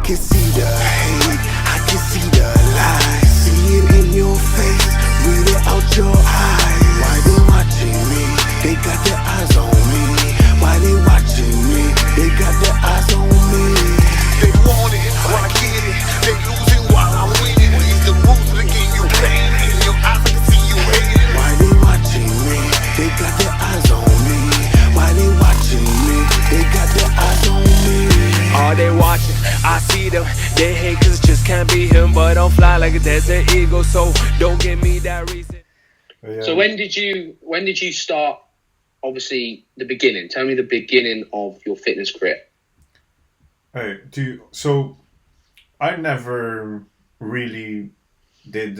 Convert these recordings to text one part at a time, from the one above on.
can see the hate, I can see the lies. See it in your face, read it out your eyes. Why they watching me? They got their eyes on me. Why they watching me? They got their eyes on me. They want it, wanna get it. They losing while I'm winning. These the rules of the game you playing. In your eyes I can see you hating. Why they watching me? They got their eyes on me. Why they watching me? They got their eyes on me. Are they watching? I see them. They hate cause it just can't be him. But don't fly like a desert eagle. So don't give me that reason. Yeah. So when did you start? Obviously, the beginning. Tell me the beginning of your fitness career. So I never really did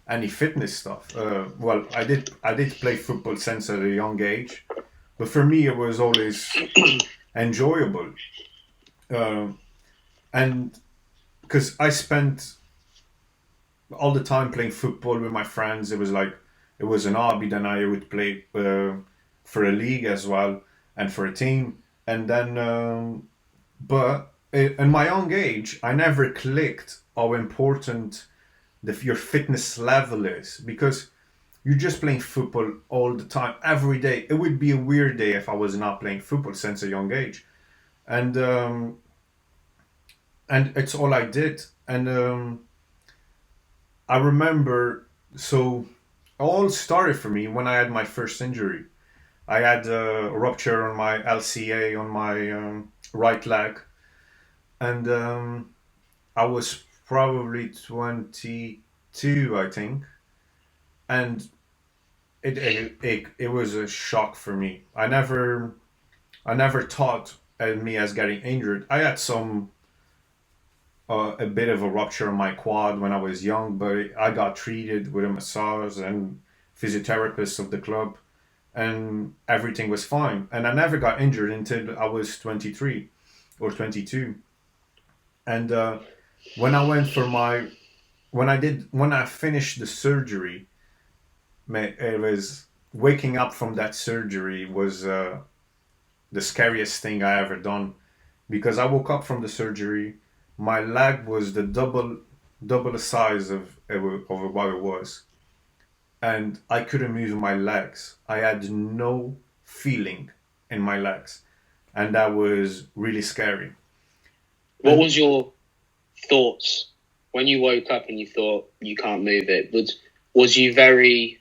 any fitness stuff. Well, I did play football since at a young age, but for me it was always enjoyable, and because I spent all the time playing football with my friends, it was an hobby. Then I would play for a league as well and for a team, and then. But in my young age, I never clicked how important your fitness level is, because you're just playing football all the time, every day. It would be a weird day if I was not playing football since a young age, and it's all I did. And I remember, so it all started for me when I had my first injury. I had a rupture on my LCA on my right leg, and I was probably 22, I think, and it was a shock for me. I never thought of me as getting injured. I had a bit of a rupture on my quad when I was young, but I got treated with a massage and physiotherapist of the club, and everything was fine. And I never got injured until I was 23 or 22. And when I finished the surgery, it was waking up from that surgery was the scariest thing I ever done, because I woke up from the surgery, my leg was the double the size of what it was, and I couldn't move my legs. I had no feeling in my legs, and that was really scary. What was your thoughts when you woke up and you thought you can't move it? Was you very?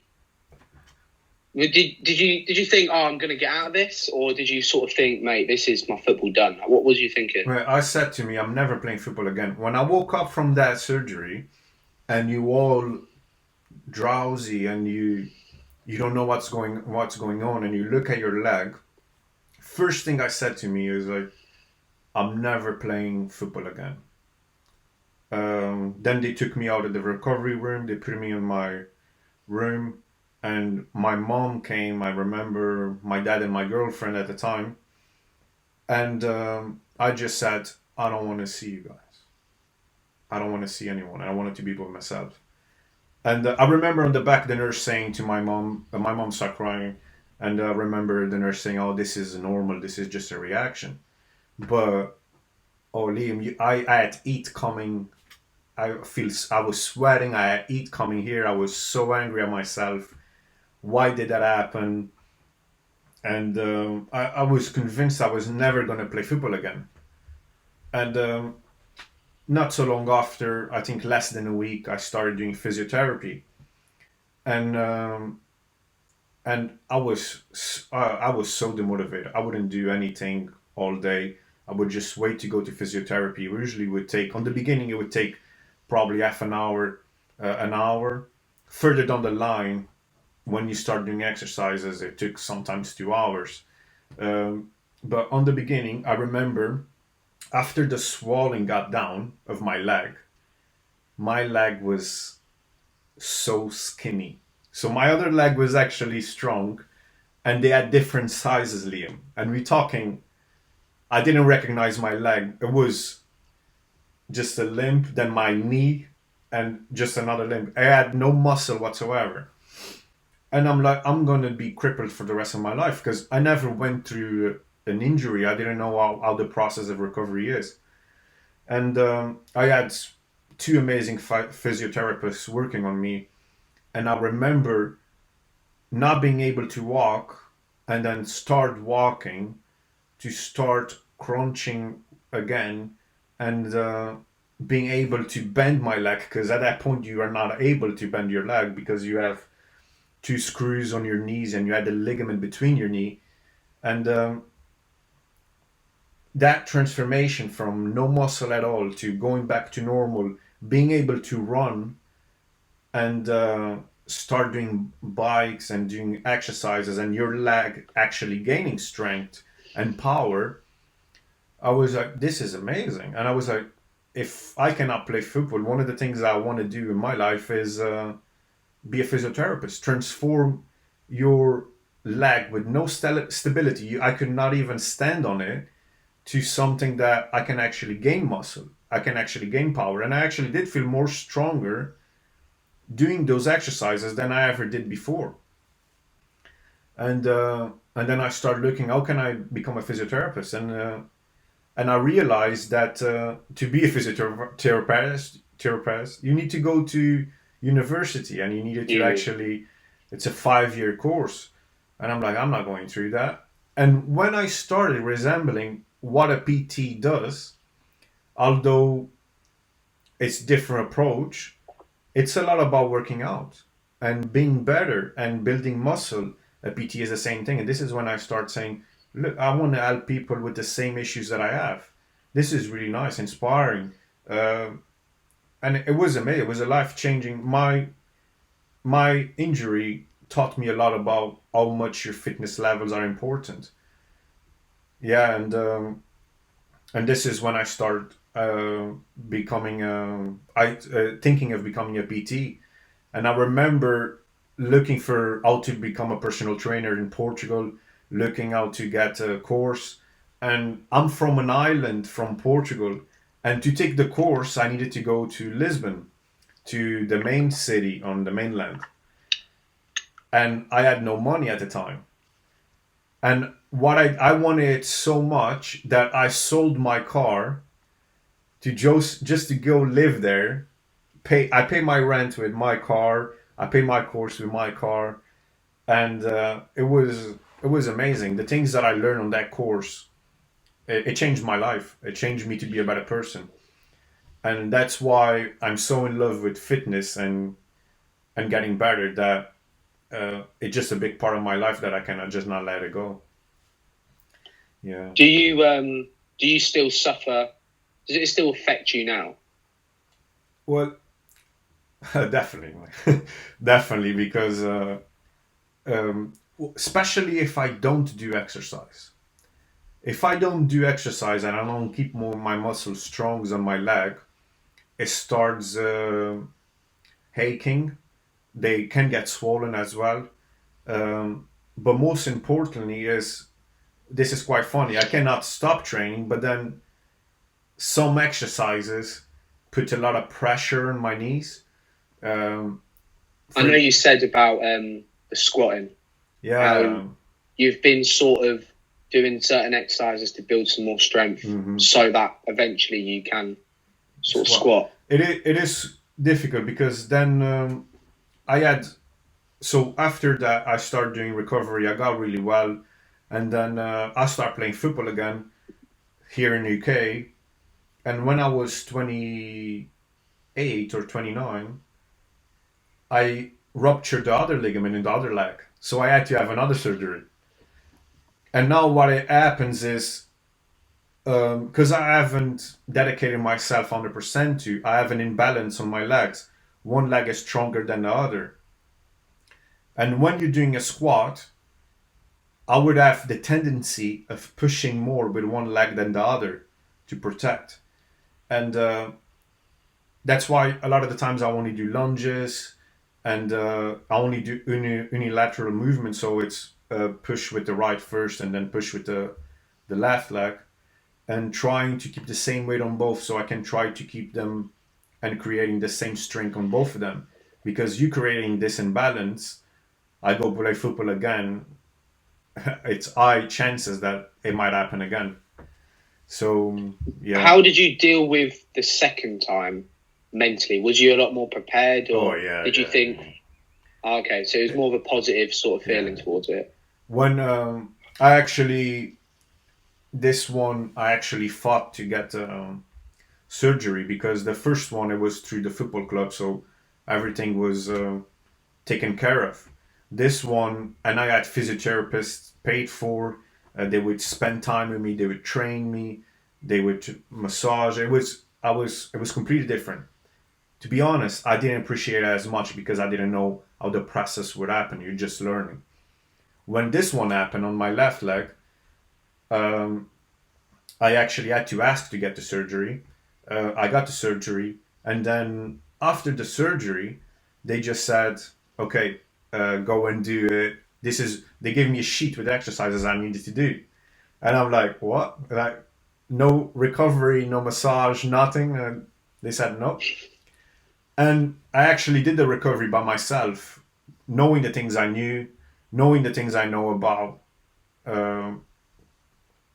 Did you think, oh, I'm going to get out of this, or did you sort of think, mate, this is my football done? What was you thinking? Well, I said to me, I'm never playing football again. When I woke up from that surgery, and you all drowsy and you don't know what's going on, and you look at your leg, first thing I said to me is like, I'm never playing football again. Then they took me out of the recovery room. They put me in my room, and my mom came. I remember my dad and my girlfriend at the time, and I just said, I don't want to see you guys. I don't want to see anyone. I wanted to be by myself. And I remember on the back the nurse saying to my mom started crying, and I remember the nurse saying, "Oh, this is normal. This is just a reaction." But oh, Liam, I had heat coming. I was sweating. I had heat coming here. I was so angry at myself. Why did that happen? And I was convinced I was never going to play football again. And not so long after, I think less than a week, I started doing physiotherapy, and I was so demotivated. I wouldn't do anything all day. I would just wait to go to physiotherapy. It usually would take, on the beginning, it would take probably half an hour, an hour. Further down the line, when you start doing exercises, it took sometimes 2 hours. But on the beginning, I remember after the swelling got down of my leg was so skinny. So my other leg was actually strong, and they had different sizes, Liam. And we're talking, I didn't recognize my leg. It was just a limp, then my knee, and just another limp. I had no muscle whatsoever. And I'm like, I'm going to be crippled for the rest of my life, because I never went through an injury. I didn't know how the process of recovery is. And I had two amazing physiotherapists working on me. And I remember not being able to walk and then start walking to start crunching again and being able to bend my leg, because at that point you are not able to bend your leg because you have two screws on your knees and you had the ligament between your knee. And that transformation from no muscle at all to going back to normal, being able to run and start doing bikes and doing exercises and your leg actually gaining strength and power, I was like, this is amazing. And I was like, if I cannot play football, one of the things I want to do in my life is be a physiotherapist, transform your leg with no stability. I could not even stand on it to something that I can actually gain muscle. I can actually gain power. And I actually did feel more stronger doing those exercises than I ever did before. And then I started looking, how can I become a physiotherapist? And I realized that to be a therapist, you need to go to university and you needed to actually, it's a 5-year course. And I'm like, I'm not going through that. And when I started resembling what a PT does, although it's different approach, it's a lot about working out and being better and building muscle. A PT is the same thing. And this is when I start saying, look, I want to help people with the same issues that I have. This is really nice, inspiring. And it was amazing. It was a life-changing. My injury taught me a lot about how much your fitness levels are important. Yeah, and this is when I started becoming thinking of becoming a PT. And I remember looking for how to become a personal trainer in Portugal, looking how to get a course. And I'm from an island from Portugal, and to take the course I needed to go to Lisbon, to the main city on the mainland, and I had no money at the time. And what I wanted it so much that I sold my car to just to go live there. I pay my rent with my car. I pay my course with my car, and it was amazing. The things that I learned on that course, it changed my life. It changed me to be a better person, and that's why I'm so in love with fitness and getting better. That it's just a big part of my life that I cannot just not let it go. Yeah. Do you still suffer? Does it still affect you now? Well, definitely, definitely, because especially if I don't do exercise. If I don't do exercise and I don't keep my muscles strong on my leg, it starts aching. They can get swollen as well. But most importantly is, this is quite funny. I cannot stop training, but then some exercises put a lot of pressure on my knees. I know you said about the squatting. Yeah. You've been sort of doing certain exercises to build some more strength, so that eventually you can sort of squat. It is difficult because then so after that I started doing recovery. I got really well, and then I started playing football again here in the UK. And when I was 28 or 29, I ruptured the other ligament in the other leg. So I had to have another surgery. And now what happens is, because I haven't dedicated myself 100% to, I have an imbalance on my legs. One leg is stronger than the other. And when you're doing a squat, I would have the tendency of pushing more with one leg than the other to protect. And that's why a lot of the times I only do lunges, and I only do unilateral movement. So it's push with the right first and then push with the left leg, and trying to keep the same weight on both, so I can try to keep them and creating the same strength on both of them. Because you creating this imbalance, I go play football again, it's high chances that it might happen again. So yeah. How did you deal with the second time mentally? Was you a lot more prepared, Oh or yeah. did you Yeah. think, okay, so it was more of a positive sort of feeling Yeah. towards it? When I actually this one I actually fought to get surgery, because the first one it was through the football club, so everything was taken care of. This one, and I had physiotherapists paid for. They would spend time with me. They would train me. They would massage. It was completely different. To be honest, I didn't appreciate it as much because I didn't know how the process would happen. You're just learning. When this one happened on my left leg, um, I actually had to ask to get the surgery. I got the surgery, and then after the surgery, they just said, "Okay, go and do it." They gave me a sheet with exercises I needed to do, and I'm like, "What?" Like, no recovery, no massage, nothing. And they said no, and I actually did the recovery by myself, knowing the things I knew, knowing the things I know about. Um,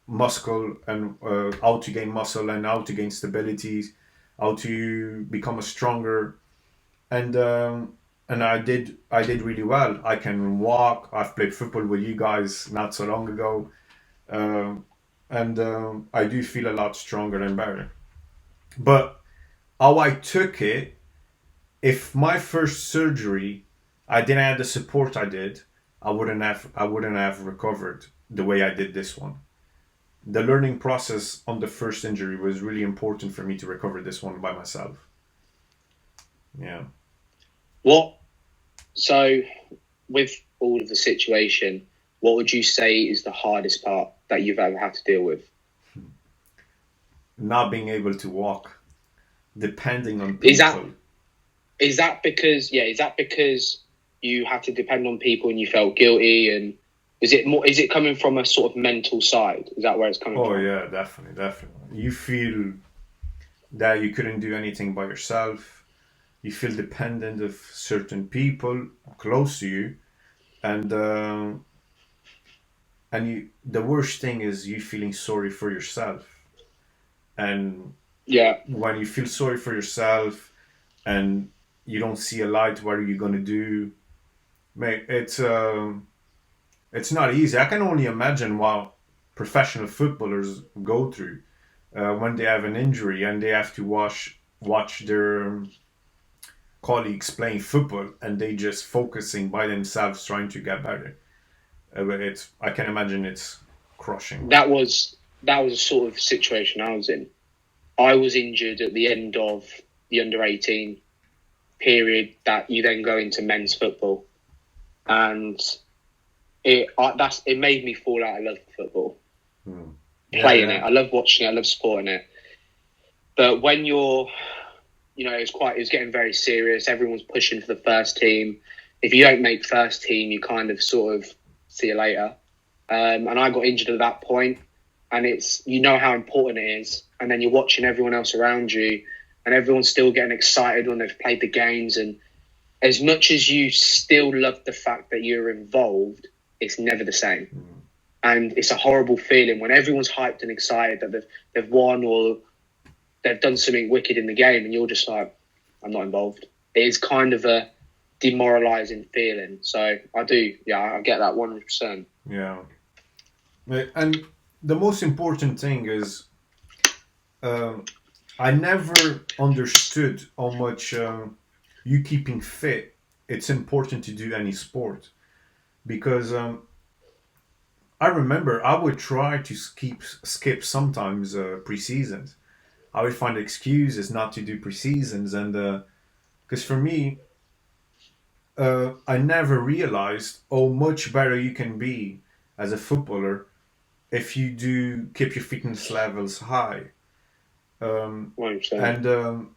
Muscle and how to gain muscle and how to gain stability, how to become a stronger, and I did really well. I can walk. I've played football with you guys not so long ago, um, and I do feel a lot stronger and better. But how I took it, if my first surgery, I didn't have the support I did, I wouldn't have recovered the way I did this one. The learning process on the first injury was really important for me to recover this one by myself. Yeah. What? So, with all of the situation, what would you say is the hardest part that you've ever had to deal with? Not being able to walk, depending on Is that people. is that because you had to depend on people and you felt guilty, and is it more, is it coming from a sort of mental side? Is that where it's coming Oh from? yeah, definitely, definitely. You feel that you couldn't do anything by yourself. You feel dependent of certain people close to you, and the worst thing is you feeling sorry for yourself. And Yeah, when you feel sorry for yourself and you don't see a light, what are you gonna do? Mate, it's not easy. I can only imagine what professional footballers go through when they have an injury and they have to watch their colleagues playing football and they just focusing by themselves trying to get better. But it's I can imagine it's crushing. that was a sort of situation I was in. I was injured at the end of the under-18 period that you then go into men's football, and it made me fall out of love with football. Yeah, Playing yeah. it, I love watching it, I love supporting it. But when you're, it was getting very serious. Everyone's pushing for the first team. If you don't make first team, you kind of sort of see you later. And I got injured at that point, and it's, you know how important it is, and then you're watching everyone else around you, and everyone's still getting excited when they've played the games. And as much as you still love the fact that you're involved, it's never the same. And it's a horrible feeling when everyone's hyped and excited that they've won or they've done something wicked in the game, and you're just like, I'm not involved. It is kind of a demoralising feeling. So I do, I get that 100%. Yeah. And the most important thing is um I never understood how much you keeping fit it's important to do any sport, because I remember I would try to skip sometimes pre-seasons. I would find excuses not to do pre-seasons, and because for me, I never realized how much better you can be as a footballer if you do keep your fitness levels high. 100%. And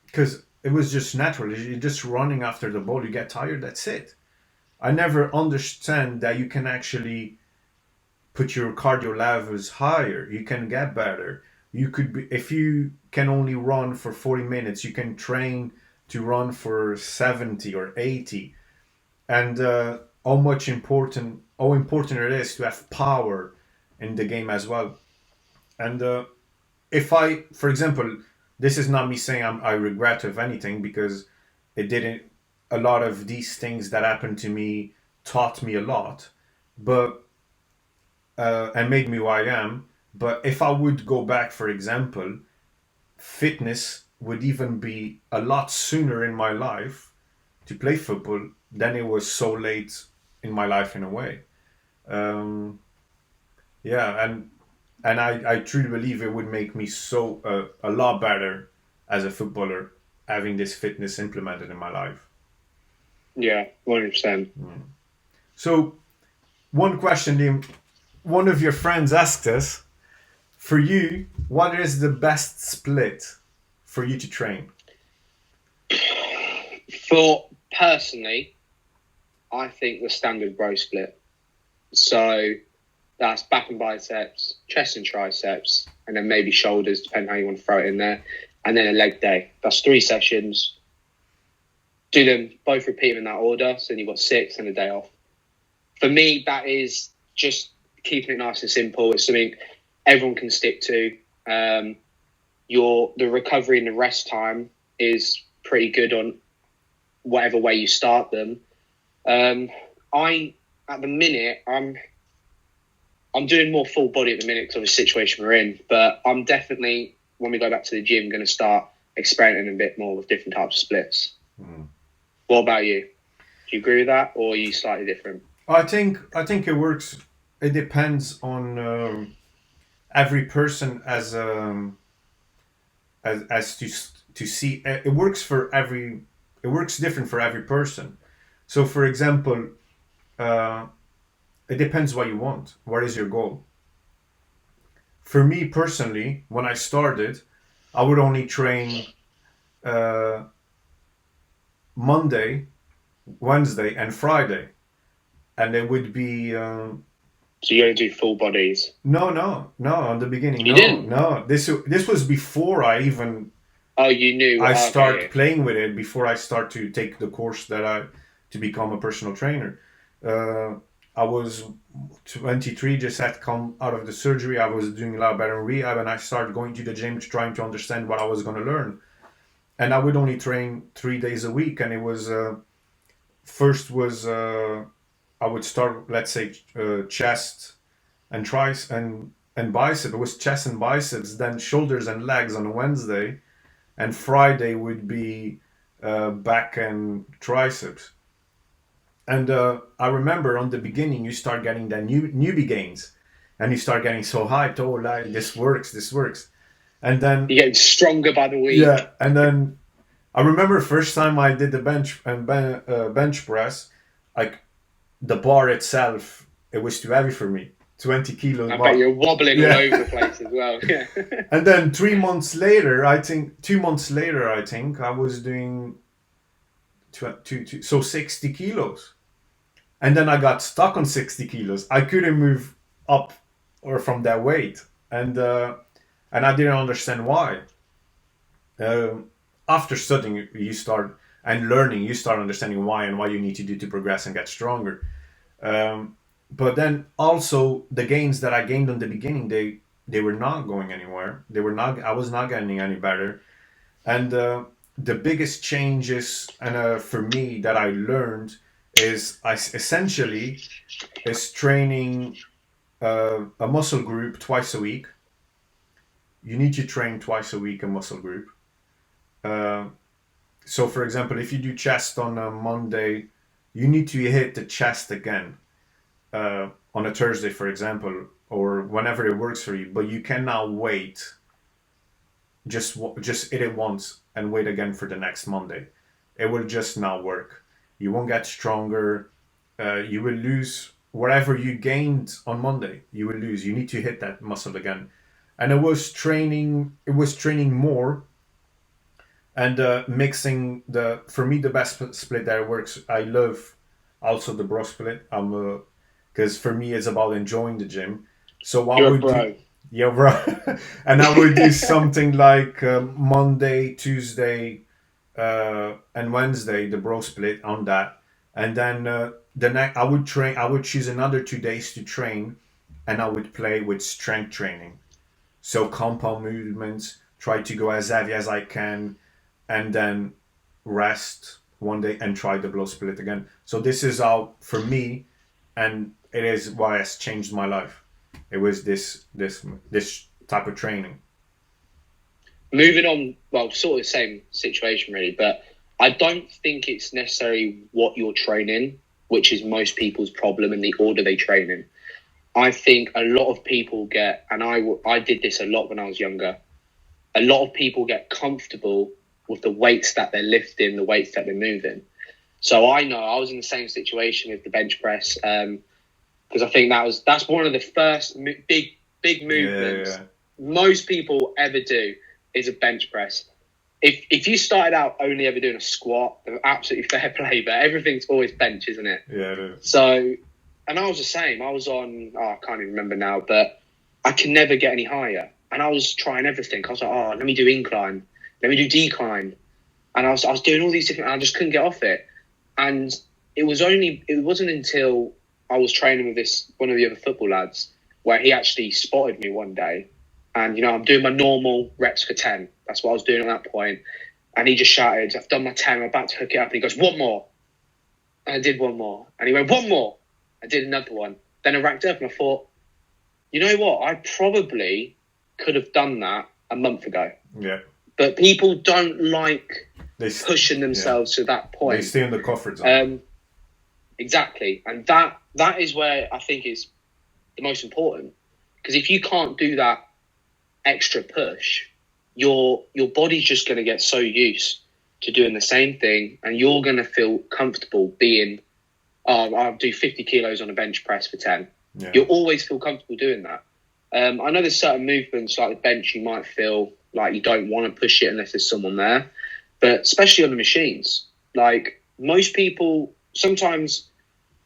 because it was just natural, you're just running after the ball, you get tired, that's it. I never understand that you can actually put your cardio levels higher. You can get better. You could be, if you can only run for 40 minutes, you can train to run for 70 or 80. And how important it is to have power in the game as well. And if I, for example, this is not me saying I regret of anything, because it didn't. A lot of these things that happened to me taught me a lot, but and made me who I am. But if I would go back, for example, fitness would even be a lot sooner in my life to play football than it was so late in my life in a way. Um, yeah, and I truly believe it would make me so a lot better as a footballer having this fitness implemented in my life. Yeah, 100%. So one question, Liam, one of your friends asked us, for you, what is the best split for you to train? For personally, I think the standard bro split. So that's back and biceps, chest and triceps, and then maybe shoulders, depending how you want to throw it in there. And then a leg day. That's 3 sessions. Do them both repeat in that order. So then you've got 6 and a day off. For me, that is just keeping it nice and simple. It's something everyone can stick to. The recovery and the rest time is pretty good on whatever way you start them. At the minute, I'm doing more full body at the minute because of the situation we're in. But I'm definitely, when we go back to the gym, going to start experimenting a bit more with different types of splits. What about you? Do you agree with that, or are you slightly different? I think it works. It depends on every person as to see. It works for every. It works different for every person. So, for example, it depends what you want. What is your goal? For me personally, when I started, I would only train Monday, Wednesday, and Friday, and it would be. So you're going to do full bodies? No. On the beginning, you didn't? No. This was before I even. Oh, you knew. I start playing with it before I start to take the course to become a personal trainer. I was 23, just had come out of the surgery. I was doing a lot better in rehab, and I started going to the gym trying to understand what I was going to learn. And I would only train 3 days a week, and it was first was I would start, let's say, chest and triceps and bicep. It was chest and biceps, then shoulders and legs on a Wednesday, and Friday would be back and triceps. And I remember on the beginning, you start getting the newbie gains, and you start getting so hyped. Oh, like this works. And then you're getting stronger by the week. Yeah, and then I remember first time I did the bench press, like the bar itself, it was too heavy for me. 20 kilos. I bet you're wobbling all over the place as well. Yeah. And then 2 months later, I think, I was doing 60 kilos. And then I got stuck on 60 kilos. I couldn't move up or from that weight. And I didn't understand why. After studying, you start and learning, you start understanding why and what you need to do to progress and get stronger. But then also the gains that I gained in the beginning, they were not going anywhere. I was not getting any better. And the biggest changes for me that I learned is essentially training a muscle group twice a week. You need to train twice a week a muscle group. So, for example, if you do chest on a Monday, you need to hit the chest again on a Thursday, for example, or whenever it works for you. But you cannot wait. Just hit it once and wait again for the next Monday. It will just not work. You won't get stronger. You will lose whatever you gained on Monday. You will lose. You need to hit that muscle again. And it was training more and mixing for me, the best split that works. I love also the bro split. Because for me, it's about enjoying the gym. So I would do, yeah, bro. And I would do something like Monday, Tuesday, and Wednesday, the bro split on that. And then I would choose another 2 days to train, and I would play with strength training. So compound movements, try to go as heavy as I can, and then rest one day and try the blow split again. So this is how, for me, and it is what has changed my life. It was this type of training. Moving on, well, sort of the same situation really, but I don't think it's necessarily what you're training, which is most people's problem, and the order they train in. I think a lot of people get, and I did this a lot when I was younger, a lot of people get comfortable with the weights that they're lifting, the weights that they're moving. So I know I was in the same situation with the bench press, because I think that's one of the first big movements most people ever do is a bench press. If you started out only ever doing a squat, absolutely fair play, but everything's always bench, isn't it? Yeah, it is. So, and I was the same. I was on, I can't even remember now, but I can never get any higher. And I was trying everything. I was like, let me do incline, let me do decline. And I was doing all these different, and I just couldn't get off it. And it wasn't until I was training with one of the other football lads where he actually spotted me one day. And, I'm doing my normal reps for 10. That's what I was doing at that point. And he just shouted, I've done my 10, I'm about to hook it up. And he goes, one more. And I did one more. And he went, one more. I did another one. Then I racked up and I thought, you know what? I probably could have done that a month ago. Yeah. But people don't like pushing themselves to that point. They stay in the comfort zone. Exactly. And that is where I think is the most important. Because if you can't do that extra push, your body's just going to get so used to doing the same thing, and you're going to feel comfortable being, I'll do 50 kilos on a bench press for 10. Yeah. You'll always feel comfortable doing that. I know there's certain movements like the bench you might feel like you don't want to push it unless there's someone there, but especially on the machines, like most people, sometimes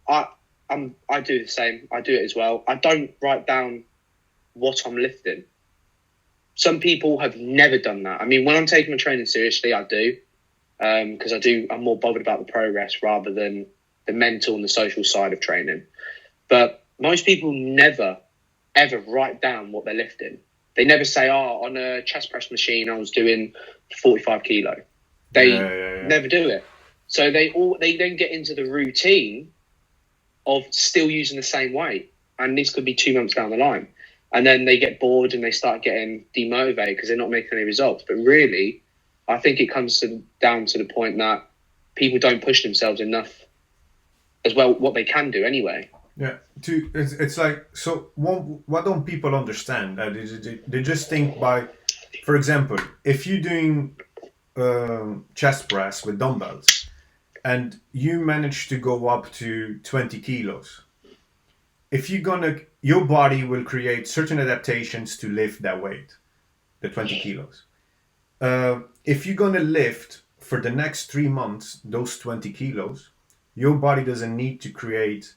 I do the same. I do it as well. I don't write down what I'm lifting. Some people have never done that. I mean, when I'm taking my training seriously, I do, because I'm more bothered about the progress rather than the mental and the social side of training. But most people never, ever write down what they're lifting. They never say, on a chest press machine, I was doing 45 kilo. They never do it. So they then get into the routine of still using the same weight. And this could be 2 months down the line. And then they get bored and they start getting demotivated because they're not making any results. But really, I think it comes down to the point that people don't push themselves enough as well, what they can do anyway. Yeah, it's like, so what don't people understand? They just think for example, if you're doing chest press with dumbbells and you manage to go up to 20 kilos, your body will create certain adaptations to lift that weight, the 20 kilos. If you're going to lift for the next 3 months, those 20 kilos, your body doesn't need to create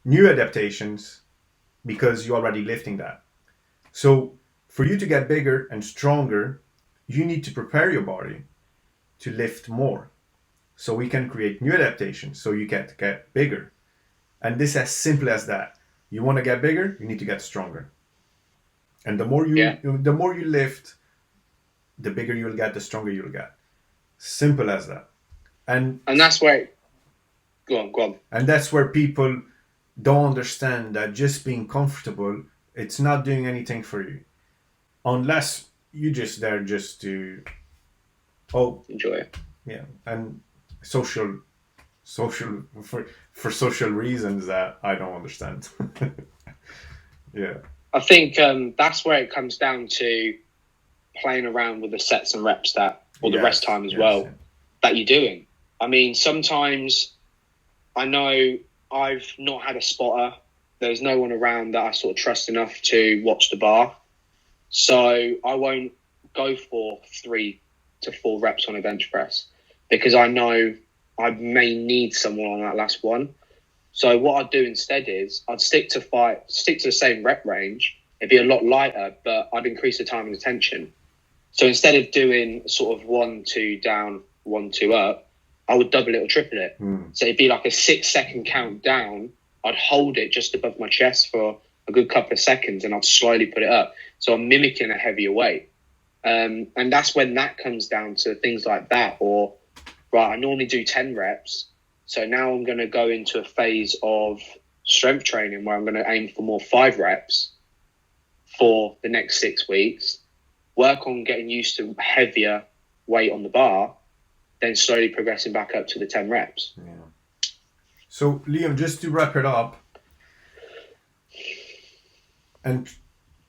new adaptations because you're already lifting that. So for you to get bigger and stronger, you need to prepare your body to lift more. So we can create new adaptations so you get bigger. And this is as simple as that. You want to get bigger, you need to get stronger. And the more you lift, the bigger you'll get, the stronger you'll get. Simple as that. And that's where go on. And that's where people don't understand that just being comfortable, it's not doing anything for you. Unless you're just there just to enjoy it. Yeah. And social for social reasons that I don't understand. Yeah. I think that's where it comes down to playing around with the sets and reps the rest time as well that you're doing. I mean, sometimes I know I've not had a spotter. There's no one around that I sort of trust enough to watch the bar. So I won't go for 3 to 4 reps on a bench press because I know I may need someone on that last one. So what I'd do instead is I'd stick to the same rep range. It'd be a lot lighter, but I'd increase the time and attention. So instead of doing sort of 1-2 down, 1-2 up, I would double it or triple it. So it'd be like a 6-second count down. I'd hold it just above my chest for a good couple of seconds and I'd slowly put it up. So I'm mimicking a heavier weight. And that's when that comes down to things like that. Or, right, I normally do 10 reps. So now I'm going to go into a phase of strength training where I'm going to aim for more 5 reps for the next 6 weeks, work on getting used to heavier weight on the bar, then slowly progressing back up to the 10 reps. Yeah. So, Liam, just to wrap it up and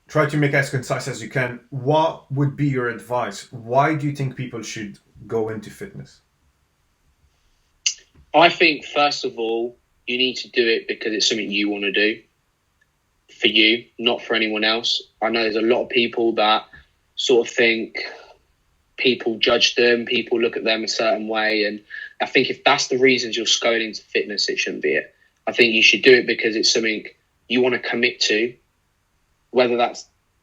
try to make as concise as you can, what would be your advice? Why do you think people should go into fitness? I think, first of all, you need to do it because it's something you want to do for you, not for anyone else. I know there's a lot of people that sort of think people judge them, people look at them a certain way. And I think if that's the reasons you're going into fitness, it shouldn't be it. I think you should do it because it's something you want to commit to, whether that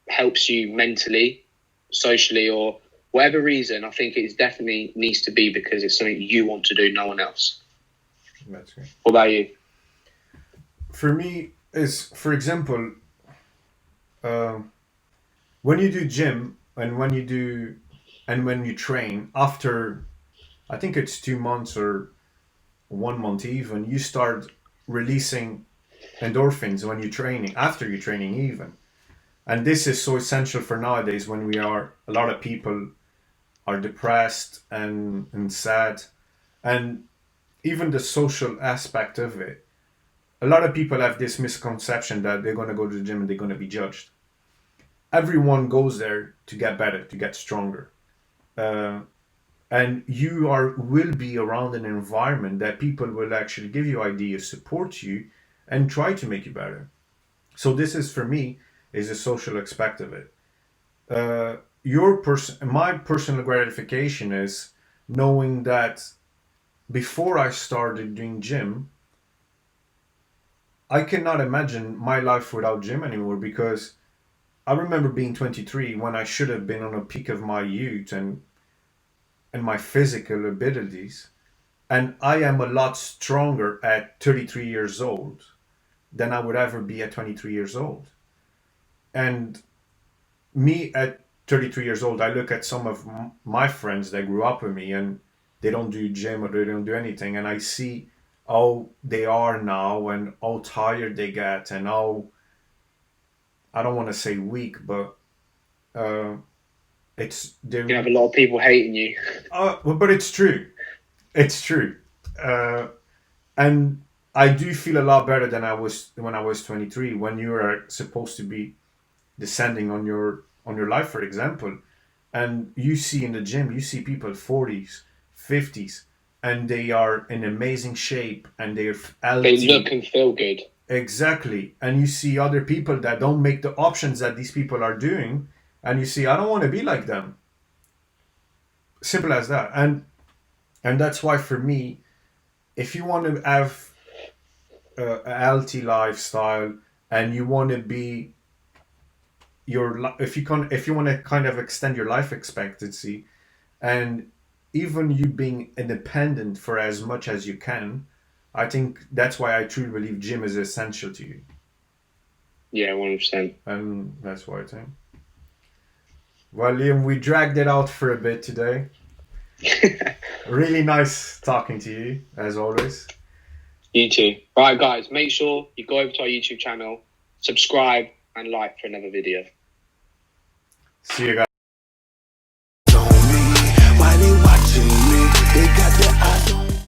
helps you mentally, socially, or whatever reason. I think it definitely needs to be because it's something you want to do, no one else. That's great. What about you? For me, is, for example, when you do gym and when you train, after I think it's 2 months or 1 month even, you start releasing endorphins when you're training, after you're training even. And this is so essential for nowadays when a lot of people are depressed and sad. And even the social aspect of it. A lot of people have this misconception that they're going to go to the gym and they're going to be judged. Everyone goes there to get better, to get stronger. And you will be around an environment that people will actually give you ideas, support you, and try to make you better. So this is, for me, is a social aspect of it. My personal gratification is knowing that before I started doing gym, I cannot imagine my life without gym anymore, because I remember being 23 when I should have been on a peak of my youth and my physical abilities. And I am a lot stronger at 33 years old than I would ever be at 23 years old. And me at 33 years old, I look at some of my friends that grew up with me and they don't do gym or they don't do anything. And I see how they are now and how tired they get and how, I don't want to say weak, but you have a lot of people hating you. But it's true. It's true. And I do feel a lot better than I was when I was 23, when you are supposed to be descending on your life, for example. And you see in the gym, you see people 40s, 50s, and they are in amazing shape and they're healthy. They look and feel good. Exactly. And you see other people that don't make the options that these people are doing, and you see, I don't want to be like them. Simple as that. And that's why, for me, if you want to have a healthy lifestyle and you want to be if you want to kind of extend your life expectancy, and even you being independent for as much as you can, I think that's why I truly believe gym is essential to you. Yeah, 100%. And that's why I think. Well, Liam, we dragged it out for a bit today. Really nice talking to you, as always. You too. Right, guys, make sure you go over to our YouTube channel, subscribe, and like for another video. See you guys.